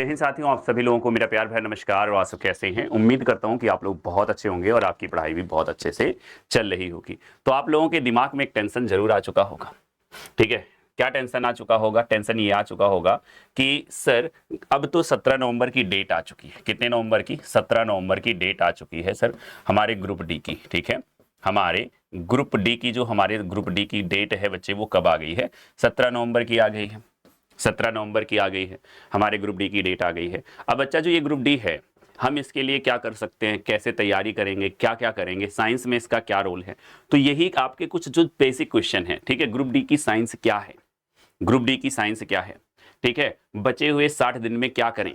जय हिंद साथियों, आप सभी लोगों को मेरा प्यार भरा नमस्कार। और आप सब कैसे हैं? उम्मीद करता हूं कि आप लोग बहुत अच्छे होंगे और आपकी पढ़ाई भी बहुत अच्छे से चल रही होगी। तो आप लोगों के दिमाग में एक टेंशन जरूर आ चुका होगा, ठीक है। क्या टेंशन आ चुका होगा? टेंशन ये आ चुका होगा कि सर अब तो 17 नवंबर की डेट आ चुकी है। कितने नवंबर की? 17 नवंबर की डेट आ चुकी है सर हमारे ग्रुप डी की, ठीक है। हमारे ग्रुप डी की जो हमारे ग्रुप डी की डेट है बच्चे, वो कब आ गई है? 17 नवंबर की आ गई है। 17 नवंबर की आ गई है, हमारे ग्रुप डी की डेट आ गई है। अब बच्चा जो ये ग्रुप डी है, हम इसके लिए क्या कर सकते हैं, कैसे तैयारी करेंगे, क्या क्या करेंगे, साइंस में इसका क्या रोल है, तो यही आपके कुछ जो बेसिक क्वेश्चन है, ठीक है। ग्रुप डी की साइंस क्या है, ग्रुप डी की साइंस क्या है, ठीक है। बचे हुए 60 दिन में क्या करें,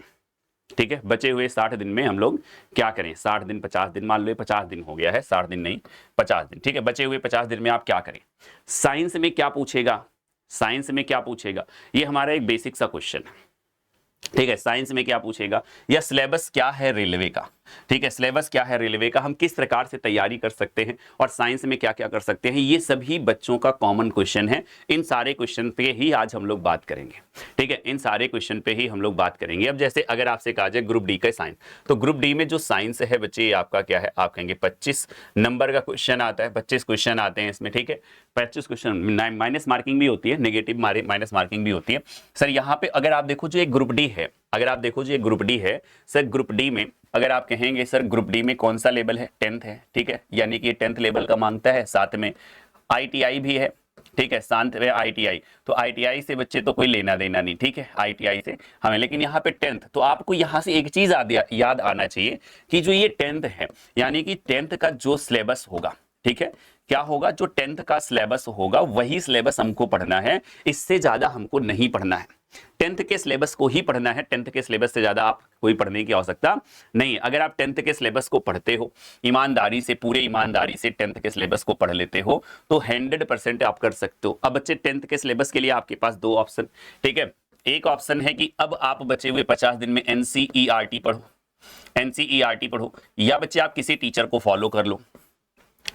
ठीक है। बचे हुए 60 दिन में हम लोग क्या करें? 60 दिन 50 दिन, मान लो 50 दिन हो गया है, 60 दिन नहीं 50 दिन, ठीक है। बचे हुए 50 दिन में आप क्या करें? साइंस में क्या पूछेगा, साइंस में क्या पूछेगा, ये हमारा एक बेसिक सा क्वेश्चन है, ठीक है। साइंस में क्या पूछेगा, या सिलेबस क्या है रेलवे का, ठीक है। सिलेबस क्या है रेलवे का, हम किस प्रकार से तैयारी कर सकते हैं और साइंस में क्या क्या कर सकते हैं, ये सभी बच्चों का कॉमन क्वेश्चन है। इन सारे क्वेश्चन पे ही आज हम लोग बात करेंगे, ठीक है। इन सारे क्वेश्चन पे ही हम लोग बात करेंगे। अब जैसे अगर आपसे कहा जाए ग्रुप डी का साइंस, तो ग्रुप डी में जो साइंस है बच्चे, ये आपका क्या है? आप कहेंगे 25 नंबर का क्वेश्चन आता है, 25 क्वेश्चन आते हैं इसमें, ठीक है। 25 क्वेश्चन, माइनस मार्किंग भी होती है, नेगेटिव माइनस मार्किंग भी होती है सर। यहाँ पे अगर आप देखो जो एक ग्रुप डी है, अगर आप देखो जो एक ग्रुप डी है सर, ग्रुप डी में अगर आप कहेंगे सर ग्रुप डी में कौन सा लेवल है? 10th है, ठीक है। यानी कि 10th लेवल का मांगता है, साथ में आईटीआई भी है, ठीक है। साथ में आईटीआई, तो आईटीआई से बच्चे तो कोई लेना देना नहीं, ठीक है, आईटीआई से हमें। लेकिन यहाँ पे 10th, तो आपको यहाँ से एक चीज याद आना चाहिए कि जो ये 10th है, यानी कि 10th का जो सिलेबस होगा, ठीक है, क्या होगा? जो 10th का सिलेबस होगा वही सिलेबस हमको पढ़ना है, इससे ज्यादा हमको नहीं पढ़ना है। 10th के सिलेबस को ही पढ़ना है, 10th के सिलेबस से ज्यादा आप कोई पढ़ने की आवश्यकता नहीं है। अगर आप 10th के सिलेबस को पढ़ते हो ईमानदारी से, पूरे ईमानदारी से 10th के सिलेबस को पढ़ लेते हो, तो 100% आप कर सकते हो। अब बच्चे 10th के सिलेबस के लिए आपके पास दो ऑप्शन, ठीक है। एक ऑप्शन है कि अब आप बचे हुए 50 दिन में एनसीईआरटी पढ़ो, एनसीईआरटी पढ़ो, या बच्चे आप किसी टीचर को फॉलो कर लो,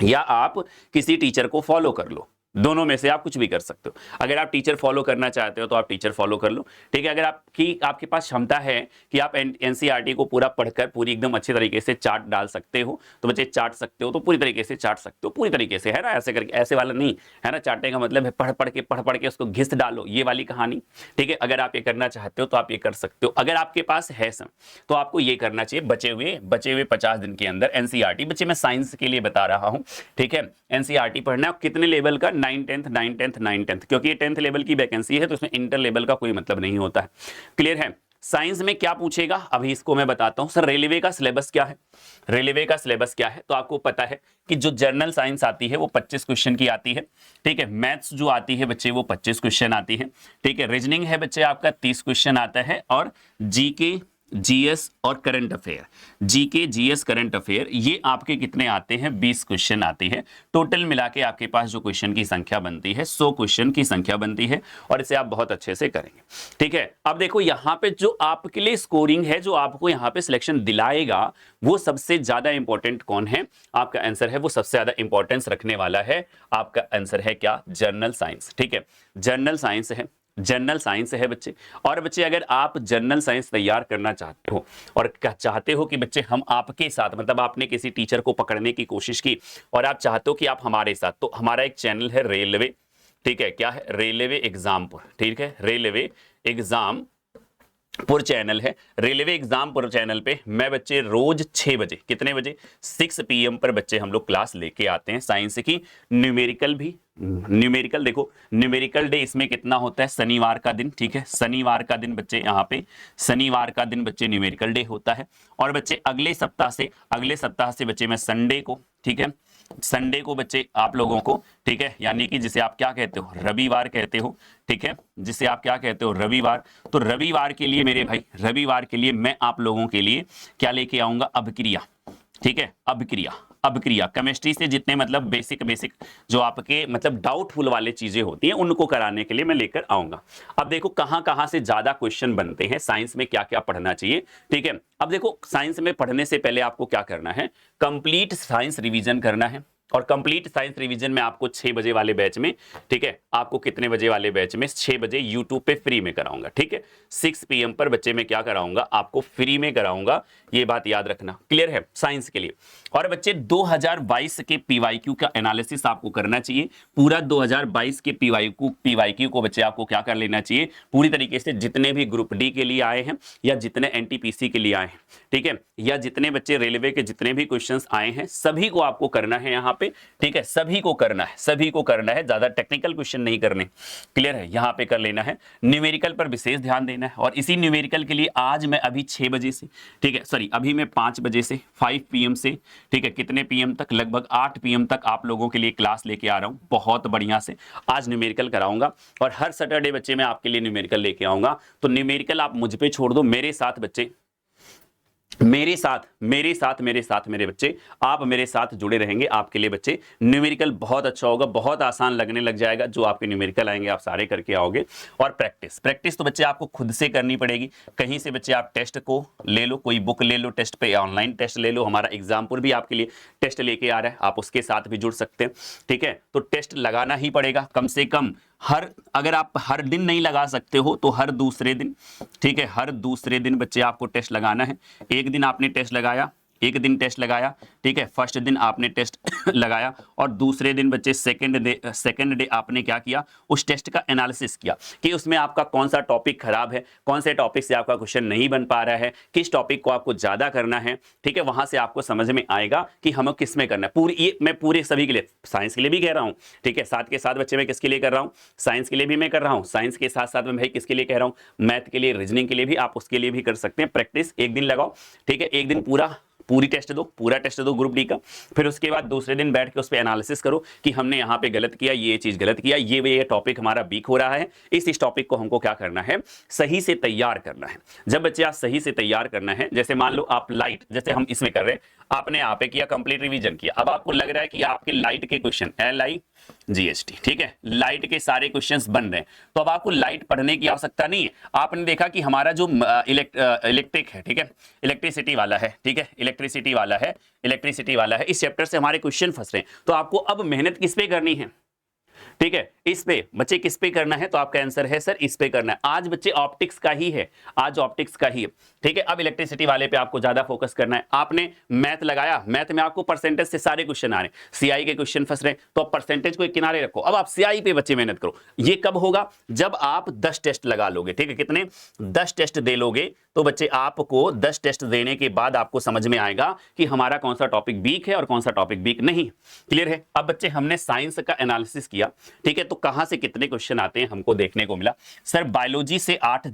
या आप किसी टीचर को फॉलो कर लो। दोनों में से आप कुछ भी कर सकते हो। अगर आप टीचर फॉलो करना चाहते हो तो आप टीचर फॉलो कर लो, ठीक है। अगर आपके पास क्षमता है कि आप एनसीईआरटी को पूरा पढ़कर पूरी एकदम अच्छे तरीके से चार्ट डाल सकते हो, तो बच्चे चाट सकते हो, तो पूरी तरीके से चाट सकते हो, पूरी तरीके से, है ना। ऐसे करके, ऐसे वाला नहीं है ना, चाटने का मतलब है पढ़ पढ़ के उसको घिस डालो, ये वाली कहानी, ठीक है। अगर आप ये करना चाहते हो तो आप ये कर सकते हो। अगर आपके पास है समय तो आपको ये करना चाहिए, बचे हुए 50 दिन के अंदर एनसीईआरटी। बच्चे मैं साइंस के लिए बता रहा हूं, ठीक है। एनसीईआरटी पढ़ना है, कितने लेवल का? 9th, क्योंकि ये 10th लेवल की वैकेंसी है, तो इसमें इंटर लेवल का कोई मतलब नहीं होता है। क्लियर है? साइंस में क्या पूछेगा अभी इसको मैं बताता हूं। सर रेलवे का सिलेबस क्या है, रेलवे का सिलेबस क्या है? तो आपको पता है कि जो जनरल साइंस आती है वो 25 क्वेश्चन की आती है, ठीक है। मैथ्स जो आती है बच्चे वो 25 क्वेश्चन आती है, ठीक है। रीजनिंग है बच्चे आपका 30 क्वेश्चन आता है, और जीके, जीएस और current affair, GK, GS, current affair, ये आपके कितने आते हैं? 20 क्वेश्चन आती है। टोटल मिला के आपके पास जो क्वेश्चन की संख्या बनती है 100 क्वेश्चन की संख्या बनती है, और इसे आप बहुत अच्छे से करेंगे, ठीक है। अब देखो यहाँ पे जो आपके लिए स्कोरिंग है, जो आपको यहाँ पे सिलेक्शन दिलाएगा, वो सबसे ज्यादा इंपॉर्टेंट कौन है? आपका आंसर है वो सबसे ज्यादा इंपॉर्टेंस रखने वाला है, आपका आंसर है क्या? जनरल साइंस, ठीक है। जनरल साइंस है, जनरल साइंस है बच्चे। और बच्चे अगर आप जनरल साइंस तैयार करना चाहते हो और चाहते हो कि बच्चे हम आपके साथ, मतलब आपने किसी टीचर को पकड़ने की कोशिश की और आप चाहते हो कि आप हमारे साथ, तो हमारा एक चैनल है रेलवे, ठीक है। क्या है? रेलवे एग्जामपुर, ठीक है। रेलवे एग्जाम पुर चैनल है। रेलवे एग्जाम पुर चैनल पे मैं बच्चे रोज 6 बजे, कितने बजे? 6 PM पर बच्चे हम लोग क्लास लेके आते हैं साइंस की। न्यूमेरिकल भी, न्यूमेरिकल देखो, न्यूमेरिकल डे इसमें कितना होता है? शनिवार का दिन, ठीक है। शनिवार का दिन बच्चे यहाँ पे, शनिवार का दिन बच्चे न्यूमेरिकल डे होता है। और बच्चे अगले सप्ताह से बच्चे मैं संडे को, ठीक है, संडे को बच्चे आप लोगों को, ठीक है, यानी कि जिसे आप क्या कहते हो? रविवार कहते हो, ठीक है, जिसे आप क्या कहते हो? रविवार। तो रविवार के लिए मेरे भाई, रविवार के लिए मैं आप लोगों के लिए क्या लेके आऊंगा? अभिक्रिया, ठीक है। अभिक्रिया केमिस्ट्री से जितने मतलब बेसिक जो आपके मतलब डाउटफुल वाले चीजें होती हैं उनको कराने के लिए मैं लेकर आऊंगा। अब देखो कहां से ज्यादा क्वेश्चन बनते हैं, साइंस में क्या क्या पढ़ना चाहिए, ठीक है। अब देखो साइंस में पढ़ने से पहले आपको क्या करना है? कंप्लीट साइंस रिवीजन करना है, और कंप्लीट साइंस रिवीजन में आपको 6 बजे वाले बैच में, ठीक है, आपको कितने बजे वाले बैच में 6 बजे यूट्यूब पे फ्री में कराऊंगा, ठीक है। 6 PM पर बच्चे में क्या कराऊंगा, आपको फ्री में कराऊंगा, ये बात याद रखना, क्लियर है साइंस के लिए। और बच्चे 2022 के PYQ का एनालिसिस आपको करना चाहिए, पूरा 2022 के PYQ को बच्चे आपको क्या कर लेना चाहिए पूरी तरीके से, जितने भी ग्रुप डी के लिए आए हैं या जितने NTPC के लिए आए हैं, ठीक है, या जितने बच्चे रेलवे के जितने भी क्वेश्चंस आए हैं सभी को आपको करना है यहाँ पे, ठीक है, सभी को करना है, सभी को करना है, ज्यादा टेक्निकल क्वेश्चन नहीं करने, क्लियर है, यहाँ पे कर लेना है। न्यूमेरिकल पर विशेष ध्यान देना है, और इसी न्यूमेरिकल के लिए आज मैं अभी 6 बजे से, ठीक है, सॉरी अभी मैं 5 बजे से 5 PM से, ठीक है, कितने PM तक, लगभग 8 PM तक आप लोगों के लिए क्लास लेके आ रहा हूँ, बहुत बढ़िया से आज न्यूमेरिकल कराऊंगा, और हर सैटरडे बच्चे मैं आपके लिए न्यूमेरिकल लेके आऊंगा। तो न्यूमेरिकल आप मुझ पे छोड़ दो, मेरे साथ बच्चे, मेरे साथ मेरे बच्चे, आप मेरे साथ जुड़े रहेंगे, आपके लिए बच्चे न्यूमेरिकल बहुत अच्छा होगा, बहुत आसान लगने लग जाएगा, जो आपके न्यूमेरिकल आएंगे आप सारे करके आओगे। और प्रैक्टिस तो बच्चे आपको खुद से करनी पड़ेगी, कहीं से बच्चे आप टेस्ट को ले लो, कोई बुक ले लो टेस्ट पे, ऑनलाइन टेस्ट ले लो, हमारा एग्जामपुर भी आपके लिए टेस्ट लेके आ रहा है, आप उसके साथ भी जुड़ सकते हैं, ठीक है। तो टेस्ट लगाना ही पड़ेगा कम से कम अगर आप हर दिन नहीं लगा सकते हो तो हर दूसरे दिन, ठीक है, हर दूसरे दिन बच्चे आपको टेस्ट लगाना है। एक दिन आपने टेस्ट लगाया, एक दिन टेस्ट लगाया, ठीक है, फर्स्ट दिन आपने टेस्ट लगाया, और दूसरे दिन बच्चे सेकंड डे आपने क्या किया, उस टेस्ट का एनालिसिस किया कि उसमें आपका कौन सा टॉपिक खराब है, कौन से टॉपिक से आपका क्वेश्चन नहीं बन पा रहा है, किस टॉपिक को आपको ज्यादा करना है, ठीक है, वहां से आपको समझ में आएगा कि हमें किस में करना है। पूरी ये मैं पूरे सभी के लिए, साइंस के लिए भी कह रहा हूँ, ठीक है, साथ के साथ बच्चे मैं किसके लिए कर रहा हूँ, साइंस के लिए भी मैं कर रहा हूँ, साइंस के साथ साथ में भाई किसके लिए कह रहा हूँ, मैथ के लिए, रीजनिंग के लिए भी, आप उसके लिए भी कर सकते हैं। प्रैक्टिस एक दिन लगाओ, ठीक है, एक दिन पूरा टेस्ट दो ग्रुप डी का, फिर उसके बाद दूसरे दिन बैठ के उस पर एनालिसिस करो कि हमने यहाँ पे गलत किया, ये चीज गलत किया, ये टॉपिक हमारा वीक हो रहा है, इस टॉपिक को हमको क्या करना है, सही से तैयार करना है। जब बच्चे आप सही से तैयार करना है, जैसे मान लो आप लाइट, जैसे हम इसमें कर रहे हैं, आपने यहाँ पे किया, कंप्लीट रिवीजन किया, अब आपको लग रहा है कि आपके लाइट के क्वेश्चन LIGHT, ठीक है, लाइट के सारे क्वेश्चंस बन रहे हैं, तो अब आपको लाइट पढ़ने की आवश्यकता नहीं है। आपने देखा कि हमारा जो इलेक्ट्रिक है, ठीक है, इलेक्ट्रिसिटी वाला है, ठीक है, इलेक्ट्रिसिटी वाला है, इस चैप्टर से हमारे क्वेश्चन फंस रहे हैं, तो आपको अब मेहनत किस पे करनी है, ठीक है, इस पे बच्चे किस पे करना है, तो आपका आंसर है सर इस पे करना है। आज बच्चे ऑप्टिक्स का ही है, आज ऑप्टिक्स का ही है, ठीक है। अब इलेक्ट्रिसिटी वाले पे आपको ज्यादा फोकस करना है। आपने मैथ लगाया, मैथ में आपको परसेंटेज से सारे क्वेश्चन आ रहे हैं, सीआई के क्वेश्चन फंस रहे हैं, तो परसेंटेज को एक किनारे रखो, अब आप सीआई पे बच्चे मेहनत करो। ये कब होगा, जब आप 10 टेस्ट लगा लोगे, ठीक है, कितने 10 टेस्ट दे लोगे, तो बच्चे आपको 10 टेस्ट देने के बाद आपको समझ में आएगा कि हमारा कौन सा टॉपिक वीक है और कौन सा टॉपिक वीक नहीं। क्लियर है। अब बच्चे हमने साइंस का एनालिसिस किया, ठीक है, तो कहां से कितने क्वेश्चन आते हैं हमको देखने को मिला, सर बायोलॉजी से 8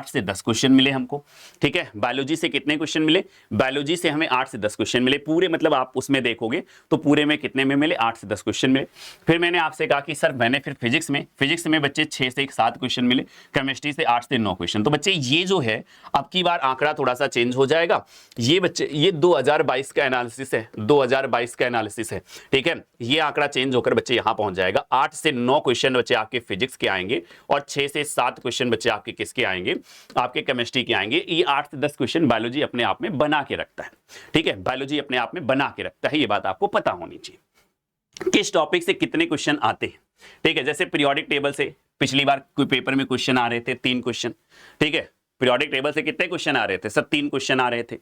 से 10 क्वेश्चन मिले हमको, ठीक है, बायोलॉजी से कितने क्वेश्चन मिले, बायोलॉजी से हमें 8 से 10 क्वेश्चन मिले पूरे, मतलब आप उसमें देखोगे तो पूरे में कितने में मिले, 8 से 10 क्वेश्चन मिले। फिर मैंने आपसे कहा कि सर मैंने फिर फिजिक्स में बच्चे 6 से 7 क्वेश्चन मिले, केमिस्ट्री से 8 से 9 क्वेश्चन। तो बच्चे ये जो है अब की बार आंकड़ा थोड़ा सा चेंज हो जाएगा, ये बच्चे ये 2022 का एनालिसिस है, 2022 का एनालिसिस है, ठीक है, ये आंकड़ा चेंज होकर बच्चे यहां पहुंच जाएगा। 8 से 9 क्वेश्चन बच्चे आपके फिजिक्स के आएंगे और 6 से 7 क्वेश्चन बच्चे आपके किसके आएंगे, आपके केमिस्ट्री के आएंगे। ये 8 से 10 क्वेश्चन बायोलॉजी अपने आप में बना के रखता है, ठीक है, बायोलॉजी अपने आप में बना के रखता है, ये बात आपको पता होनी चाहिए। किस टॉपिक से कितने क्वेश्चन आते हैं, ठीक है, जैसे पीरियोडिक टेबल से पिछली बार कोई पेपर में क्वेश्चन आ रहे थे 3 क्वेश्चन, ठीक है, पीरियोडिक टेबल से कितने क्वेश्चन आ रहे थे, सब 3 क्वेश्चन आ रहे थे,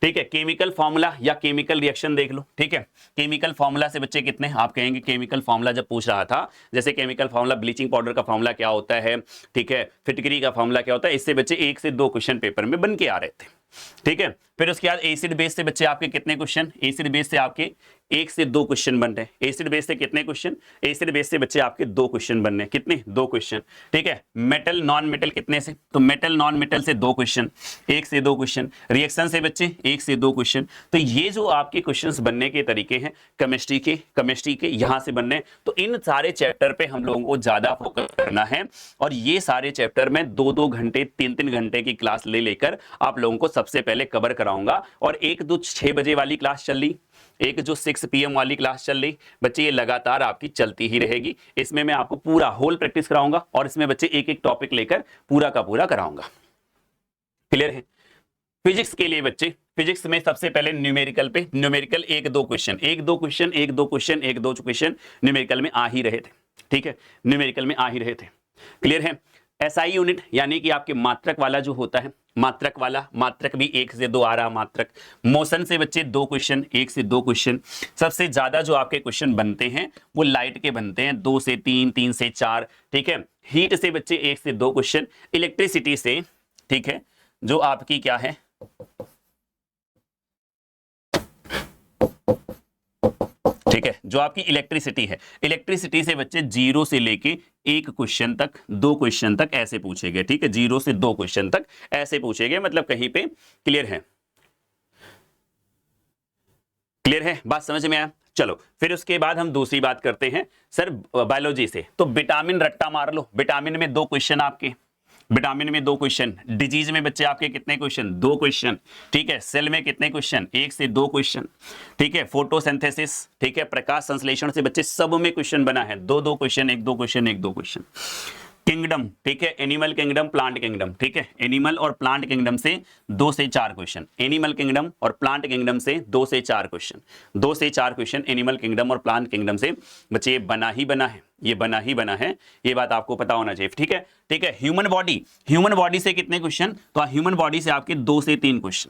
ठीक है। केमिकल फॉर्मूला या केमिकल रिएक्शन देख लो, ठीक है, केमिकल फॉर्मूला से बच्चे कितने, आप कहेंगे केमिकल फॉर्मूला जब पूछ रहा था, जैसे केमिकल फॉर्मूला ब्लीचिंग पाउडर का फॉर्मूला क्या होता है, ठीक है, फिटकरी का फॉर्मूला क्या होता है, इससे बच्चे 1 से 2 क्वेश्चन पेपर में बन के आ रहे थे, ठीक है। फिर उसके बाद एसिड बेस से बच्चे आपके कितने क्वेश्चन, एसिड बेस से आपके 1 से 2 क्वेश्चन बन रहे हैं। एसिड बेस से कितने क्वेश्चन, एसिड बेस से बच्चे आपके 2 क्वेश्चन बन रहे हैं, कितने, 2 क्वेश्चन, ठीक है। मेटल नॉन मेटल कितने से, तो मेटल नॉन मेटल से 2 क्वेश्चन, 1 से 2 क्वेश्चन। रिएक्शन से बच्चे 1 से 2 क्वेश्चन। तो ये जो आपके क्वेश्चंस बनने के तरीके हैं केमिस्ट्री के यहां से बनने, तो इन सारे चैप्टर पे हम लोगों को ज्यादा फोकस करना है, और ये सारे चैप्टर में 2-2 घंटे 3-3 घंटे की क्लास ले लेकर आप लोगों को सबसे पहले कवर कराऊंगा। और एक जो 6 बजे वाली क्लास चल रही, एक जो 6 PM वाली क्लास चल रही, बच्चे ये लगातार आपकी चलती ही रहेगी। इसमें मैं आपको पूरा होल प्रैक्टिस कराऊंगा और इसमें बच्चे एक एक टॉपिक लेकर पूरा का पूरा कराऊंगा। क्लियर है। फिजिक्स के लिए बच्चे, फिजिक्स में सबसे पहले न्यूमेरिकल पे, न्यूमेरिकल एक दो क्वेश्चन न्यूमेरिकल में आ ही रहे थे। ठीक है, न्यूमेरिकल में आ ही रहे थे। क्लियर है। एसआई यूनिट यानी कि आपके मात्रक वाला जो होता है, मात्रक वाला, मात्रक भी 1 से 2 आ रहा मात्रक। मोशन से बच्चे 2 क्वेश्चन, 1 से 2 क्वेश्चन। सबसे ज्यादा जो आपके क्वेश्चन बनते हैं वो लाइट के बनते हैं, 2 से 3, 3 से 4। ठीक है। हीट से बच्चे 1 से 2 क्वेश्चन। इलेक्ट्रिसिटी से, ठीक है, जो आपकी क्या है, ठीक है, जो आपकी इलेक्ट्रिसिटी है, इलेक्ट्रिसिटी से बच्चे 0 से लेके 1 क्वेश्चन तक, 2 क्वेश्चन तक ऐसे पूछे गए। ठीक है, 0 से 2 क्वेश्चन तक ऐसे पूछे गए, मतलब कहीं पे। क्लियर है, क्लियर है, बात समझ में आया। चलो फिर उसके बाद हम दूसरी बात करते हैं सर बायोलॉजी से। तो विटामिन रट्टा मार लो, विटामिन में 2 क्वेश्चन आपके, विटामिन में 2 क्वेश्चन। डिजीज में बच्चे आपके कितने क्वेश्चन, 2 क्वेश्चन। ठीक है, सेल में कितने क्वेश्चन, 1 से 2 क्वेश्चन। ठीक है, फोटोसिंथेसिस, ठीक है, प्रकाश संश्लेषण से बच्चे सब में क्वेश्चन बना है, 2-2 क्वेश्चन, 1-2 क्वेश्चन, 1-2 क्वेश्चन। किंगडम, ठीक है, एनिमल किंगडम, प्लांट किंगडम, ठीक है, एनिमल और प्लांट किंगडम से 2 से 4 क्वेश्चन। एनिमल किंगडम और प्लांट किंगडम से 2 से 4 क्वेश्चन, 2 से 4 क्वेश्चन एनिमल किंगडम और प्लांट किंगडम से बच्चे ये बना ही बना है, ये बना ही बना है, ये बात आपको पता होना चाहिए। ठीक है, ठीक है। ह्यूमन बॉडी, ह्यूमन बॉडी से कितने क्वेश्चन, तो ह्यूमन बॉडी से आपके 2 से 3 क्वेश्चन।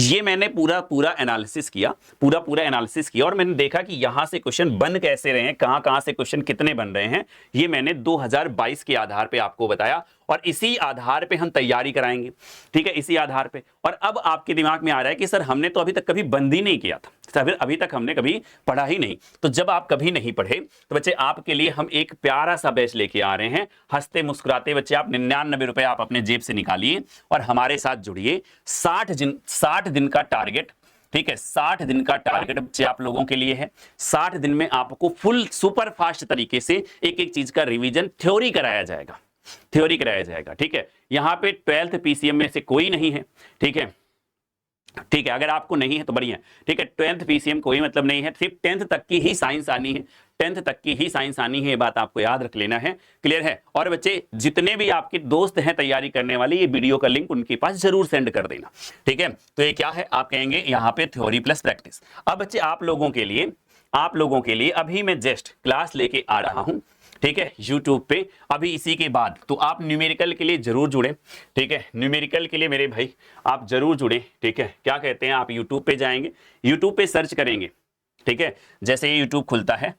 ये मैंने पूरा एनालिसिस किया, पूरा एनालिसिस किया और मैंने देखा कि यहां से क्वेश्चन बन कैसे रहे हैं, कहां से क्वेश्चन कितने बन रहे हैं, ये मैंने 2022 के आधार पे आपको बताया और इसी आधार पे हम तैयारी कराएंगे। ठीक है, इसी आधार पे। और अब आपके दिमाग में आ रहा है कि सर हमने तो अभी तक कभी बंद ही नहीं किया था, अभी तक हमने कभी पढ़ा ही नहीं। तो जब आप कभी नहीं पढ़े तो बच्चे आपके लिए हम एक प्यारा सा बैच लेके आ रहे हैं। हंसते मुस्कुराते बच्चे आप 99 रुपए आप अपने जेब से निकालिए और हमारे साथ जुड़िए। 60 दिन का टारगेट, ठीक है, 60 दिन का टारगेट बच्चे आप लोगों के लिए है। 60 दिन में आपको फुल सुपर फास्ट तरीके से एक एक चीज का रिवीजन, थ्योरी कराया जाएगा, थ्योरी कराया जाएगा। ठीक है, यहां पे 12th पीसीएम में से कोई नहीं है। ठीक है, ठीक है, अगर आपको नहीं है तो बढ़िया। ठीक है, 12th पीसीएम कोई मतलब नहीं है, सिर्फ 10th तक की ही साइंस आनी है, 10th तक की ही साइंस आनी है, ये बात आपको याद रख लेना है। क्लियर है। और बच्चे जितने भी आपके दोस्त हैं तैयारी करने वाले, ये वीडियो का लिंक उनके पास जरूर सेंड कर देना। ठीक है, तो ये क्या है, आप कहेंगे यहाँ पे थ्योरी प्लस प्रैक्टिस। अब बच्चे आप लोगों के लिए अभी मैं जस्ट क्लास लेके आ रहा हूं, ठीक है, YouTube पे। अभी इसी के बाद तो आप न्यूमेरिकल के लिए जरूर जुड़े। ठीक है, न्यूमेरिकल के लिए मेरे भाई आप जरूर जुड़े। ठीक है, क्या कहते हैं, आप YouTube पे जाएंगे, YouTube पे सर्च करेंगे। ठीक है, जैसे ये YouTube खुलता है,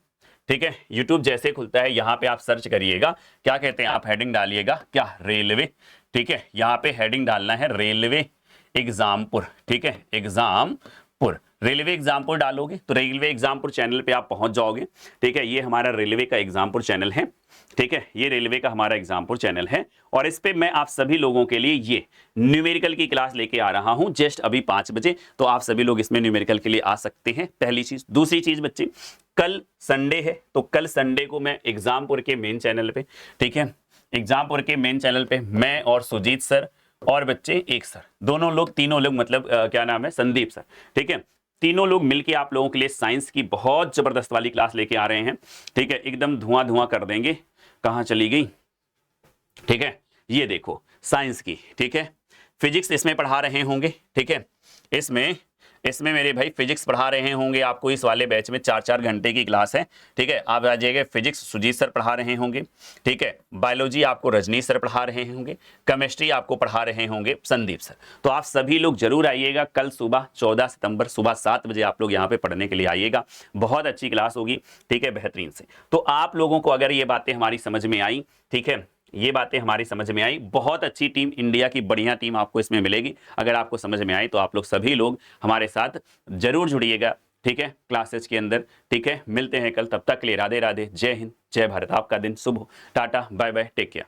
ठीक है, YouTube जैसे खुलता है, यहाँ पे आप सर्च करिएगा, क्या कहते हैं, आप हेडिंग डालिएगा क्या, रेलवे। ठीक है, यहाँ पे हेडिंग डालना है रेलवे एग्जामपुर। ठीक है, एग्जामपुर, रेलवे एग्जामपुर डालोगे तो रेलवे एग्जामपुर चैनल पे आप पहुंच जाओगे। ठीक है, ये हमारा रेलवे का एग्जामपुर चैनल है। ठीक है, ये रेलवे का हमारा एग्जामपुर चैनल है और इस पे मैं आप सभी लोगों के लिए ये न्यूमेरिकल की क्लास लेके आ रहा हूं जस्ट अभी 5 बजे। तो आप सभी लोग इसमें न्यूमेरिकल के लिए आ सकते हैं, पहली चीज। दूसरी चीज बच्चे, कल संडे है तो कल संडे को मैं एग्जामपुर के मेन चैनल पे, ठीक है, एग्जामपुर के मेन चैनल पे मैं और सुजीत सर और बच्चे एक सर, दोनों लोग, तीनों लोग, मतलब क्या नाम है, संदीप सर। ठीक है, तीनों लोग मिलके आप लोगों के लिए साइंस की बहुत जबरदस्त वाली क्लास लेके आ रहे हैं। ठीक है, एकदम धुआं कर देंगे। कहां चली गई, ठीक है, ये देखो साइंस की। ठीक है, फिजिक्स इसमें पढ़ा रहे होंगे। ठीक है, इसमें मेरे भाई फिजिक्स पढ़ा रहे होंगे आपको। इस वाले बैच में 4-4 घंटे की क्लास है। ठीक है, आप आ जाइएगा। फिजिक्स सुजीत सर पढ़ा रहे होंगे। ठीक है, बायोलॉजी आपको रजनीश सर पढ़ा रहे होंगे। केमिस्ट्री आपको पढ़ा रहे होंगे संदीप सर। तो आप सभी लोग जरूर आइएगा कल सुबह 14 सितंबर सुबह 7 बजे आप लोग यहाँ पे पढ़ने के लिए आइएगा। बहुत अच्छी क्लास होगी। ठीक है, बेहतरीन से। तो आप लोगों को अगर ये बातें हमारी समझ में आई, ठीक है, ये बातें हमारी समझ में आई, बहुत अच्छी टीम, इंडिया की बढ़िया टीम आपको इसमें मिलेगी। अगर आपको समझ में आई तो आप लोग सभी लोग हमारे साथ जरूर जुड़िएगा। ठीक है, क्लासेस के अंदर। ठीक है, मिलते हैं कल, तब तक के लिए राधे राधे, जय हिंद, जय भारत। आपका दिन शुभ हो। Tata, bye bye, take care.